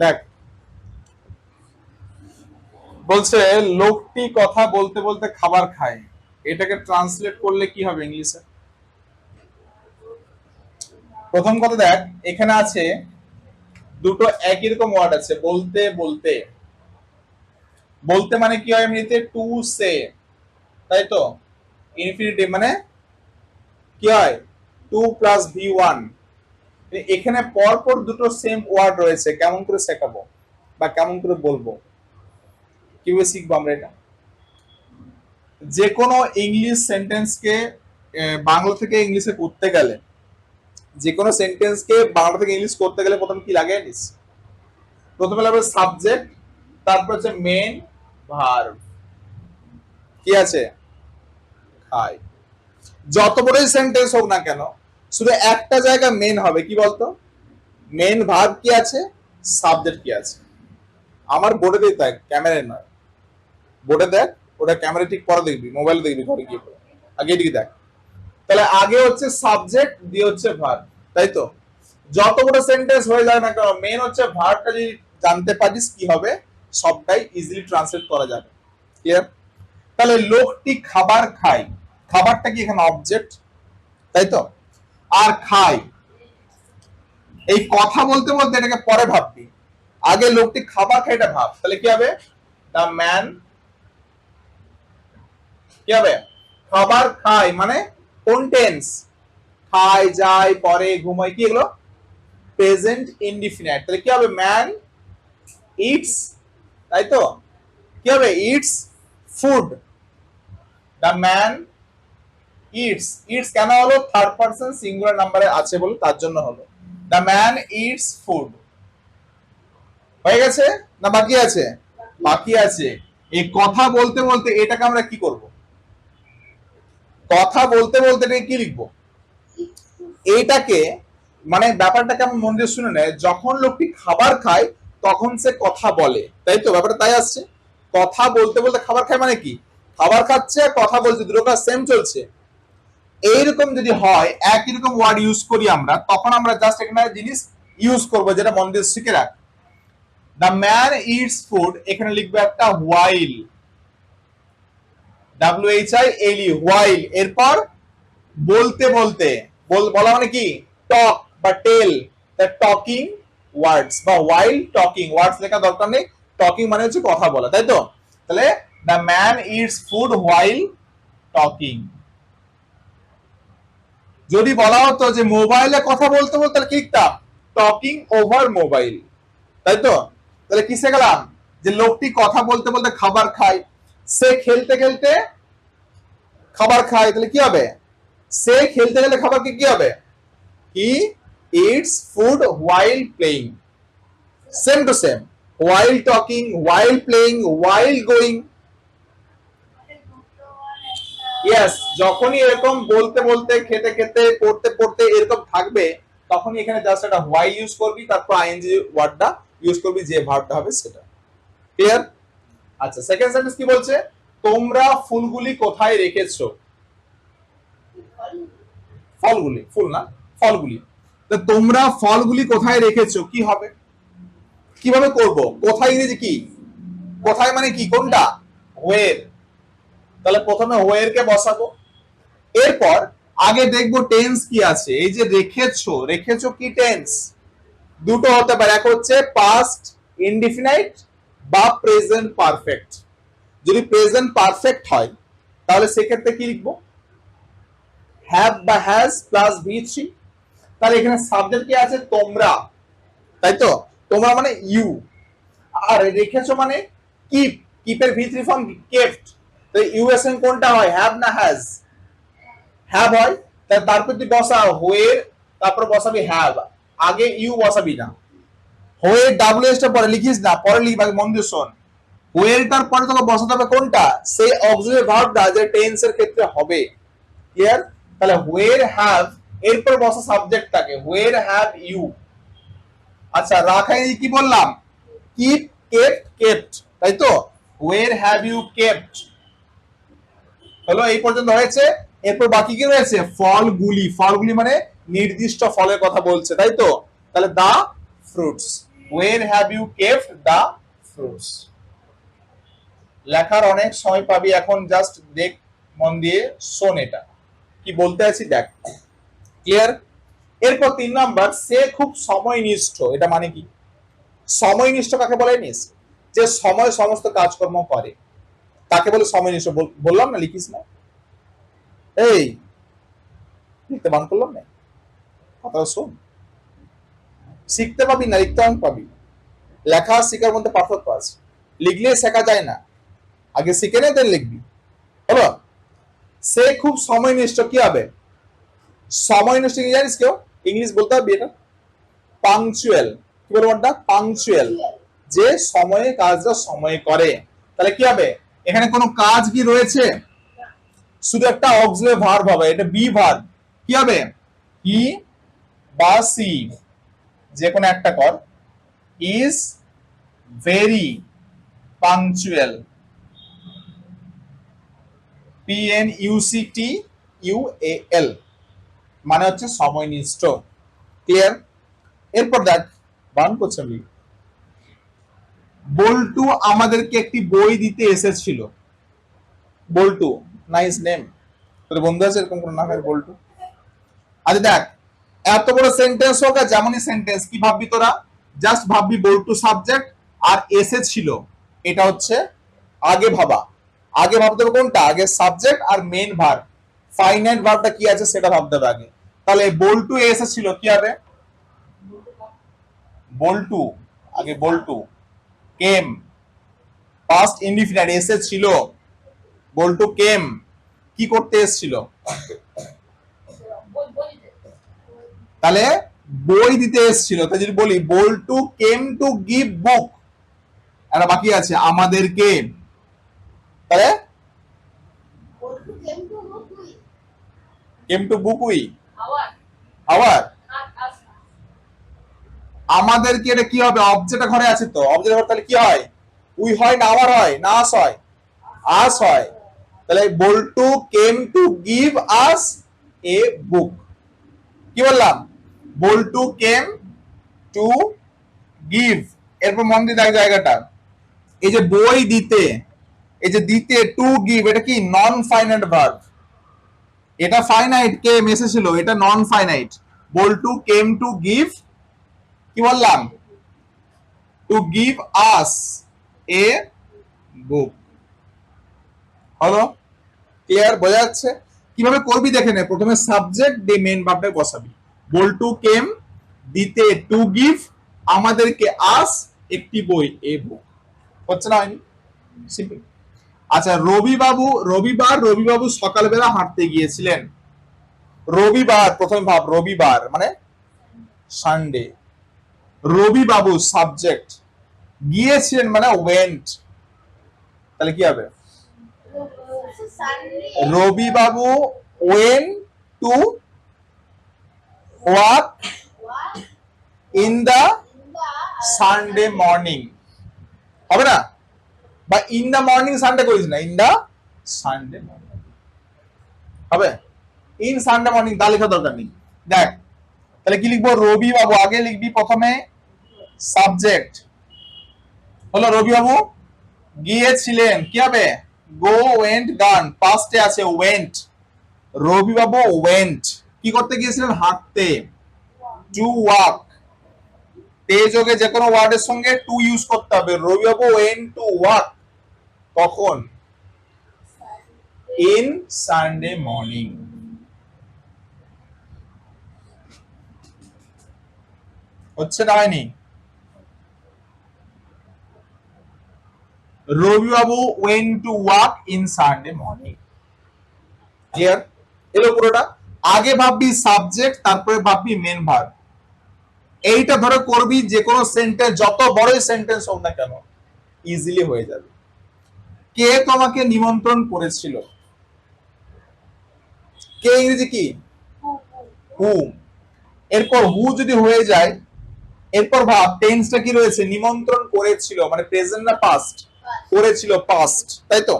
দেখ, বলছে লোকটি কথা বলতে বলতে খাবার খায়, এটাকে ট্রান্সলেট করলে কি হবে ইংলিশে? প্রথম কথা দেখ, এখানে আছে দুটো একই রকম ওয়ার্ড আছে, বলতে বলতে। বলতে মানে কি হয় এমনিতে? টু সে, তাই তো। ইনফিনিটিভ মানে কি হয়? To plus V one. এখানে পরপর দুটো সেম ওয়ার্ড রয়েছে, কেমন করে শেখাবো বা কেমন করে বলবো, কিভাবে শিখবো আমরা এটা? যে কোনো ইংলিশ সেন্টেন্সকে বাংলা থেকে ইংলিশে করতে গেলে, যে কোনো সেন্টেন্সকে বাংলা থেকে ইংলিশ করতে গেলে প্রথমে কি লাগে জানিস? প্রথমে লাগবে সাবজেক্ট, তারপর হচ্ছে মেন ভার্ব। কি আছে? খায়। যত বড়ই সেন্টেন্স হোক না কেন, শুধু একটা জায়গা মেন হবে, কি বলতো? মেন ভার্ব কি আছে, সাবজেক্ট কি আছে। আমার বোর্ডে দেখ, তাই ক্যামেরায় নয়, বোর্ডে দেখ। ওটা ক্যামেরা ঠিক পরে দেখবি, মোবাইলে দেখবি ঘরে গিয়ে, আগে এদিকে দেখ। তাহলে আগে হচ্ছে সাবজেক্ট, দিয়ে হচ্ছে ভার্ব, তাই তো। যত বড় সেন্টেন্স হয়ে যায় না কেন, মেন হচ্ছে ভার্বটা যদি জানতে পারিস কি হবে, সবটাই ইজিলি ট্রান্সলেট করা যাবে। ক্লিয়ার? তাহলে লোকটি খাবার খায়, খাবারটা কি এখানে অবজেক্ট, তাই তো। আর খায়, এই কথা বলতে বলতে এটাকে পরে ভাববি, আগে লোকটি খাবার খায় এটা ভাব। তাহলে কি হবে? দ্য ম্যান, কি হবে? খাবার খায় মানে কোন টেন্স? খায়, যায়, পরে, ঘুমায়, কি এগুলো? Present indefinite. তাহলে কি হবে? ম্যান ইটস, তাই তো। কি হবে? It's food. The man it's, it's কেন হলো? থার্ড পারসন সিঙ্গুলার নাম্বারে আছে বলে তার জন্য হলো। The man it's food. হয়ে গেছে না বাকি আছে? বাকি আছে। এই কথা বলতে বলতে এটাকে আমরা কি করব? কথা বলতে বলতে এটাকে কি লিখবো? এইটাকে মানে ব্যাপারটা কেমন মন দিয়ে শুনে নেয়, যখন লোকটি খাবার খায় তখন সে কথা বলে, তাই তো। ব্যাপারটা তাই আসছে, কথা বলতে বলতে খাবার খায় মানে কি? খাবার খাচ্ছে আর কথা বলছে, দুটো কাজ সেম চলছে। এইরকম যদি হয়, একই রকম ওয়ার্ড ইউজ করি আমরা, তখন আমরা জাস্ট এখানে জিনিস ইউজ করবো, যেটা মন দিয়ে শিখে রাখ। দ্য ম্যান ইটস ফুড, এখানে লিখবে একটা হোয়াইল, WHILE, হোয়াইল। এরপর বলতে বলতে, বলা মানে কি? টক বা টেল, টকিং ওয়ার্ডস বা ওয়াইল টকিং ওয়ার্ডস লেখা দরকার নেই, টকিং মানে হচ্ছে কথা বলা, তাই তো। তাহলে the man it's food while talking. যদি বলা হতো যে মোবাইলে কথা বলতে বলতে, তাহলে কি লিখতাম? টকিং ওভার মোবাইল, তাই তো। তাহলে কি শিখলাম? যে লোকটি কথা বলতে বলতে খাবার খায়, সে খেলতে খেলতে খাবার খায়, তাহলে কি হবে? সে খেলতে খেলতে খাবার কি হবে? He eats food while playing. Same to same, while talking, while playing, while going. Yes, যখনই এরকম বলতে বলতে, খেতে খেতে, পড়তে পড়তে এরকম থাকবে, তখনই এখানে জাস্ট একটা হোয়াইল ইউজ করবি, তারপর আইএনজি ওয়ার্ডটা ইউজ করবি, যে ভার্বটা হবে সেটা। ক্লিয়ার? আচ্ছা, সেকেন্ড সেন্টেন্স কি বলছে? তোমরা ফুলগুলি কোথায় রেখেছো? ফলগুলি, ফুল না, ফলগুলি। তো তোমরা ফলগুলি কোথায় রেখেছো, কি হবে? কিভাবে করব? কোথায় ইংরেজি কি? কোথায় মানে কি? কোনটা? হোয়ের। তাহলে প্রথমে হোয়ের কে বসাবো, এরপর আগে দেখবো টেন্স কি আছে। এই যে রেখেছো, রেখেছো কি টেন্স? দুটো হতে পারে, এক হচ্ছে পাস্ট ইনডিফিনাইট বা প্রেজেন্ট পারফেক্ট। যদি প্রেজেন্ট পারফেক্ট হয়, তাহলে সেক্ষেত্রে কি লিখবো? হ্যাভ বা হ্যাজ প্লাস V3। তাহলে এখানে সাবজেক্ট কি আছে? তোমরা, তাই তো। তোমরা মানে ইউ। আর রেখেছো মানে কিপ, কিপের V3 ফর্ম কেপ্ট। তো ইউএসএন কোনটা হয়, হ্যাভ না হ্যাজ? হ্যাভ হয়। তারপর তুই বসা হোয়ের, তারপর বসাবি হ্যাভ, আগে ইউ বসাবি না। হোয়ের WH টা পরে লিখিস না, পরে লিখবি, আগে মন দিয়ে শোন। হোয়েরটার পরে তোকে বসাতে হবে কোনটা? সেই অক্সিলারি ভার্বটা যে টেন্সের ক্ষেত্রে হবে। ক্লিয়ার? তাহলে হোয়ের হ্যাভ, এরপর বসা সাবজেক্টটাকে, হোয়ের হ্যাভ ইউ। আচ্ছা, রাখাই কি বললাম? কিপ, কেপ্ট, কেপ্ট, তাই তো। Where have you kept. হলো, এই পর্যন্ত হয়েছে। এরপর বাকি কি রয়েছে? ফলগুলি। ফলগুলি মানে নির্দিষ্ট ফলের কথা বলছে, তাই তো। তাহলে দা fruits. where have you kept the fruits? লেখার অনেক সময় পাবি, এখন জাস্ট দেখ মন দিয়ে, শোন এটা কি বলতে আছি দেখ। ক্লিয়ার? এরপর 3 নাম্বার, সে খুব সময়নিষ্ঠ। এটা মানে কি? সময়নিষ্ঠ কাকে বলে নিস? যে সময় সমস্ত কাজকর্ম করে তাকে বলে সময়নিষ্ঠ। বললাম না, লিখিস না, এই লিখতে বান করলাম না, কথা শোন, শিখতে পাবি না লিখতে পাবি। লেখা আর শেখার মধ্যে পার্থক্য আছে। লিখলে শেখা যায় না, আগে শিখে নে দেন লিখবি। হলো? সে খুব সময়নিষ্ঠ। কি হবে সময়নিষ্ঠ? কি জানিস কেউ? ইংলিশ বলতে হবে এটা পাংচুয়াল। কি বলবো? ওটা পাংচুয়াল, যে সময়ে কাজটা সময়ে করে। তাহলে কি হবে? এখানে কোনো কাজ কি রয়েছে? শুধু একটা অক্সিলারি ভার্ব হবে, এটা বি ভার্ব। কি হবে? হি বা সি, যে কোনো একটা কর। ইজ ভেরি পাংচুয়াল, PNUCTUAL, মানে হচ্ছে সময়নিষ্ঠ। ক্লিয়ার? এরপর দেখ, বান করছে আমি, বল্টু আমাদেরকে একটি বই দিতে এসেছিল। বল্টু, নাইস নেম। তোর বন্ধু আছে এরকম কোন নাম? বল্টু। আচ্ছা দেখ, এত বড় সেন্টেন্স হোক আর যেমনই সেন্টেন্স, কি ভাববি তোরা? জাস্ট ভাববি বল্টু সাবজেক্ট আর এসেছিল, এটা হচ্ছে আগে ভাবা। আগে ভাবতে হবে কোনটা? আগে সাবজেক্ট আর মেইন ভার্ব। ফাইনাইট ভার্বটা কি আছে সেটা ভাবতে হবে আগে। তাহলে বল্টু এসেছিল, কি হবে? বল্টু, আগে বল্টু। কেম, পাস্ট ইনডিফিনিট, এসেছিল। বল্টু কেম, কি করতে এসেছিল? তাহলে বই দিতে এসেছিল। তাই যদি বলি বল্টু কেম টু গিভ বুক, এটা বাকি আছে আমাদেরকে। তাহলে came to book we, our, আমাদেরকে। এটা কি হবে? অবজেক্ট ঘরে আছে তো, অবজেক্ট ঘরে। তাহলে কি হয়? উই হয় না আওয়ার হয় না আস হয়? আস হয়। তাহলে বল্টু কেম টু গিভ আস এ বুক। কি বললাম? বল্টু কেম টু গিভ। এরপর মন দিয়ে দেখ জায়গাটা, এই যে বই দিতে, এই যে দিতে, টু গিভ, এটা কি? Non finite verb. এটা ফাইনাইট, কেম এসেছিল, এটা non finite. Boltu came to give, কি বললাম? টু গিভ আস এ বুক। হলো? ক্লিয়ার? বোঝা যাচ্ছে? কিভাবে করবি দেখে নে। প্রথমে সাবজেক্ট দিয়ে মেন ভার্বটা বসাবি। বল্টু কেম, দিতে টু গিভ, আমাদেরকে আস, একটি বই এ বুক। হচ্ছে না? হয়নি? সিম্পল। আচ্ছা, রবিবাবু সকালবেলা হাঁটতে গিয়েছিলেন। রবিবার, প্রথমে ভাব, রবিবার মানে সানডে। রবিবাবু সাবজেক্ট, গিয়েছিলেন মানে ওয়েন্ট। তাহলে কি হবে? Rabibabu went to walk in the Sunday morning. হবে না? বা ইন দা মর্নিং সানডে করিস না, ইন দা সানডে মর্নিং হবে। ইন সানডে মর্নিং তা লেখা দরকার নেই। দেখ, তাহলে কি লিখবো? রবিবাবু, আগে লিখবি প্রথমে সাবজেক্ট। হলো রবিবাবু গিয়েছিলেন, কি হবে? গো ওয়েন্ট গান, পাস্টে আছে ওয়েন্ট। রবিবাবু ওয়েন্ট, কি করতে গিয়েছিলেন? হাঁটতে। টু ওয়াক, তে যোগে যে কোনো ওয়ার্ডের সঙ্গে টু ইউজ করতে হবে। রবিবাবু ওয়েন্ট টু ওয়াক, কখন? In Sunday morning. হচ্ছে না? হয়নি? Rabibabu went to walk in Sunday morning. Clear? এলো পুরোটা। আগে ভাববি সাবজেক্ট, তারপরে ভাববি মেন ভার্ব। এইটা ধরে করবি, যে কোনো সেন্টেন্স, যত বড়ই সেন্টেন্স হোক না কেন, ইজিলি হয়ে যাবে। কে তোমাকে নিমন্ত্রণ করেছিল? কে ইংরেজি কি? হু। এরপর হু যদি হয়ে যায়, এরপর ভাব টেন্সটা কি রয়েছে? নিমন্ত্রণ করেছিল, মানে প্রেজেন্ট না পাস্ট? করেছিল, পাস্ট, তাই তো?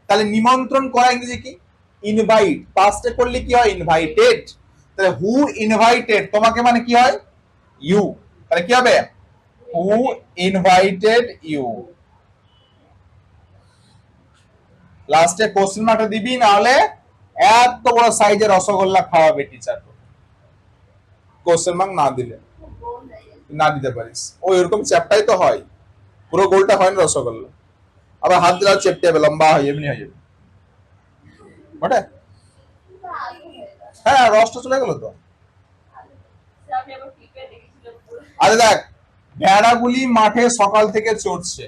তাহলে নিমন্ত্রণ করা ইংরেজি কি? ইনভাইট। পাস্টে করলে কি হয়? ইনভাইটেড। তাহলে হু ইনভাইটেড তোমাকে, মানে কি হয়? ইউ। তাহলে কি হবে? হু ইনভাইটেড ইউ। লাস্টে কোশ্চেন মার্কটা দিবি, না হলে এত বড় সাইজের রসগোল্লা খাওয়াবে টিচার কোশ্চেন মার্ক না দিলে, না দিতে পারিস। ওই এরকম চ্যাপটাই তো হয়, পুরো গোলটা হয় না রসগোল্লা। আবার হাত দিলে চেপটে যাবে, লম্বা হয়ে এমনি হয়ে যাবে ওটা। হ্যাঁ রসটা চলে গেল তো। আরে দেখ, ভেড়াগুলি মাঠে সকাল থেকে চড়ছে,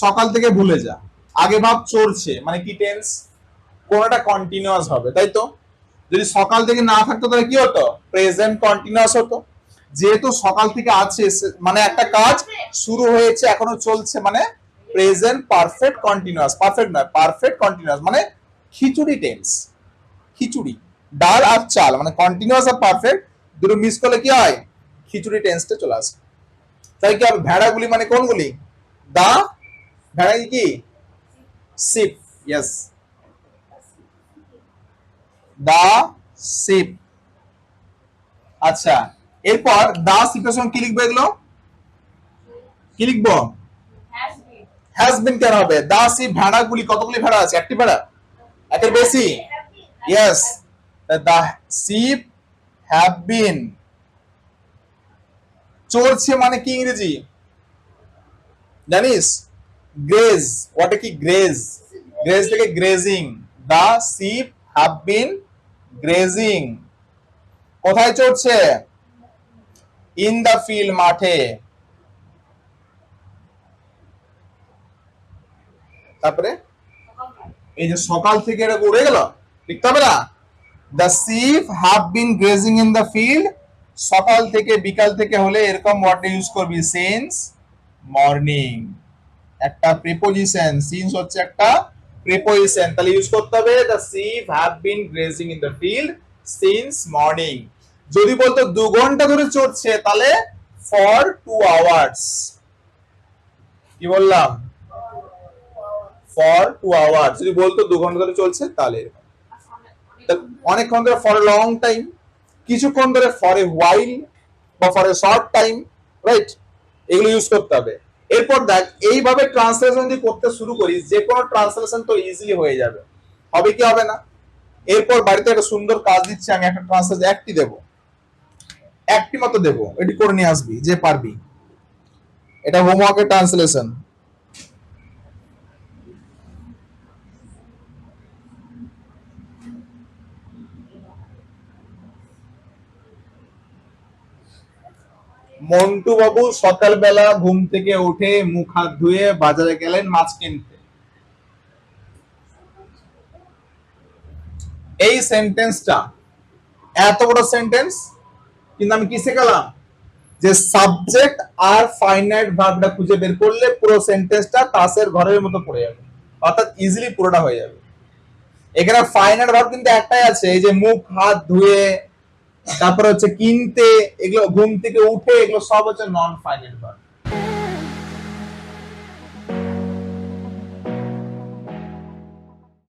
সকাল থেকে ভুলে যা, আগে ভাব চড়ছে মানে কি টেন্স, কোনটা কন্টিনিউয়াস হবে, তাই তো। যদি সকাল থেকে না থাকতো তাহলে কি হতো, প্রেজেন্ট কন্টিনিউয়াস হতো। যেহেতু সকাল থেকে আছে মানে একটা কাজ শুরু হয়েছে এখনো চলছে, মানে প্রেজেন্ট পারফেক্ট কন্টিনিউয়াস, পারফেক্ট নয় পারফেক্ট কন্টিনিউয়াস, মানে খিচুড়ি টেন্স। খিচুড়ি, ডাল আর চাল, মানে কন্টিনিউয়াস আর পারফেক্ট দুটো মিস করলে কি হয়, খিচুড়ি টেন্সটা চলে আসে। তাই কি হবে, ভেড়াগুলি মানে কোনগুলি, দা, ভেড়া কি, শিপ, ইয়েস, দা শিপ। আচ্ছা, এরপর দা শিপের সঙ্গে কি লিখবো, এগুলো কি লিখবো, হ্যাজ বিন কেন হবে, দা শিপ ভেড়াগুলি, কতগুলি ভেড়া আছে, একটি ভেড়া, একের বেশি, yes, the sheep have been. চড়ছে মানে কি ইংরেজি জানিস, গ্রেজ, ওটা কি গ্রেজ, গ্রেজ থেকে grazing, the sheep have been grazing. কোথায় চড়ছে, ইন দা ফিল্ড, মাঠে। তারপরে এই যে সকাল থেকে এটা উড়ে গেল, লিখতে হবে না, the ship have been grazing in the field, সকাল থেকে বিকাল থেকে হলে এরকম ওয়ার্ড ইউজ করবি, সিন্স মর্নিং, একটা প্রিপোজিশন, সিন্স হচ্ছে একটা প্রিপোজিশন, তাহলে ইউজ করতে হবে the ship have been grazing in the field since morning. যদি বলতো 2 ঘন্টা ধরে চড়ছে তাহলে ফর 2 আওয়ার্স, কি বললাম, ফর 2 আওয়ার্স। যদি বলতো 2 ঘন্টা ধরে চলছে তাহলে অনেকক্ষণ ধরে, ফর লং টাইম, কিছুক্ষণ ধরে ফর এ হোয়াইল বা for a short time, right, এগুলো ইউজ করতে হবে। এরপর দেখ, এইভাবে ট্রান্সলেশন যদি করতে শুরু করিস, যে কোনো ট্রান্সলেশন তো ইজিলি হয়ে যাবে, হবে কি হবে না। এরপর বাড়িতে একটা সুন্দর কাজ দিচ্ছি আমি, একটা ট্রান্সলেশন একটি দেবো, একটি মতো দেবো, এটি করে নিয়ে আসবি যে পারবি। এটা হোমওয়ার্কের ট্রান্সলেশন। মন্টু বাবু সকালবেলা ঘুম থেকে উঠে মুখ হাত ধুয়ে বাজারে গেলেন মাছ কিনতে। এই সেন্টেন্সটা এত বড় সেন্টেন্স, কিন্তু আমি কিসে গেলাম, যে সাবজেক্ট আর ফাইনাইট ভার্বটা খুঁজে বের করলে পুরো সেন্টেন্সটা তাসের ঘরের মতো পড়ে যাবে, অর্থাৎ ইজিলি পুরোটা হয়ে যাবে। এখানে ফাইনাইট ভার্ব কিন্তু একটাই আছে, এই যে মুখ হাত ধুয়ে, তারপরে হচ্ছে কিনতে, এগুলো ঘুম থেকে উঠে, এগুলো সব হচ্ছে নন ফাইনাইট ভার্ব।